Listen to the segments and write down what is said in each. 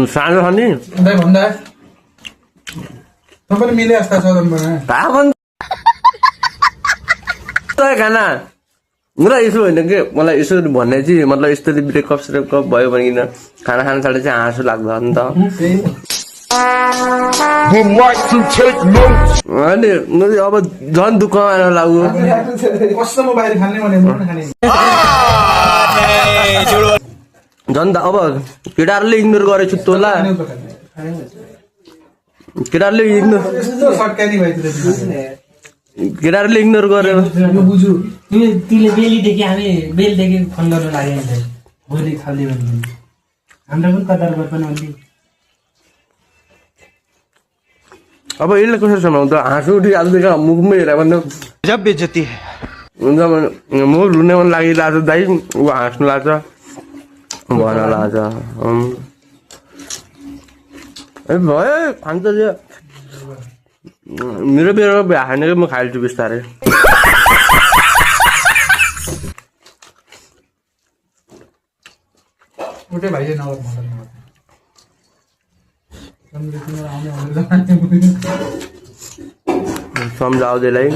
सानो छ नि भन्दा पनि मिले जस्ता छ खाना मलाई यसो होइन कि मलाई यसो भन्ने चाहिँ मतलब यस्तो ब्रेकअप स्रेकअप भयो भने खाना खान थाल्दा चाहिँ हाँसो लाग्छ नि त अनि अब झन् दुःख लाग्यो कसम बाहिर खाने भने झन् त अब केटाहरूले इग्नोर गरेछु तँला केटाहरूले इग्नोर गर्यो बुझु तिमीले बेलीदेखि हामी बेलदेखि फोन गर्नु लाग्यो भोलि खाले भने हाम्रो पनि कदर गर्दैन अलि अब यसले कसरी समाउँछ हाँसो उठिहाल्छ मुखमै हेरेर भने जब बेइज्जती हुन्छ म रुने मन लागिरहेको छ दाइ ऊ हाँस्नु लाग्छ भन लाग्छ भयो खान्छ मेरो बेरो हानेर म खाइल्छु बिस्तारै उठे भाइ नगर सम्झाउँदैलाई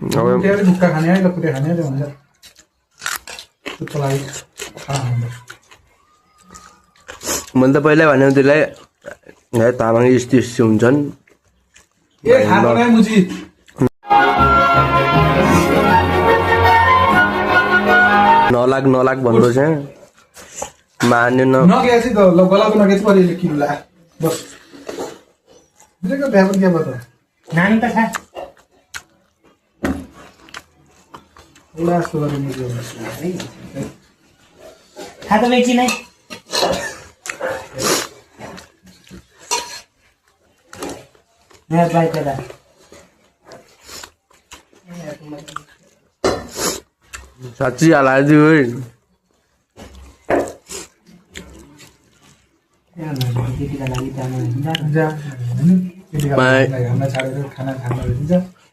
भुक्का खाने है लकुटे खाने भन्छ मैले त पहिल्यै भनेको त्यसलाई तामाङ यस्तो यस्तो हुन्छन् नलाग भन्नु छ मान्यो नानी त खा खा त बेची नै बाई कदा साँच्ची हालाइदियो है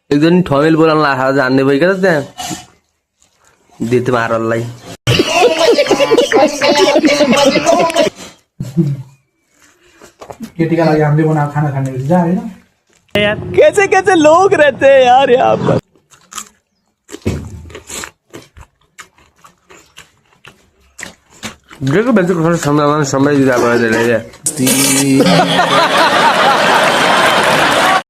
एकदम ठमेल बोलाउन लाग्छ जान्ने भयो क्या त्यहाँ दिदी मारललाई केटीका लागि हामीले बनाएको खाना खाने जा होइन कैसे कैसे लोग रहते हैं यार यहाँ पर समय दिँदा भयो त्यसलाई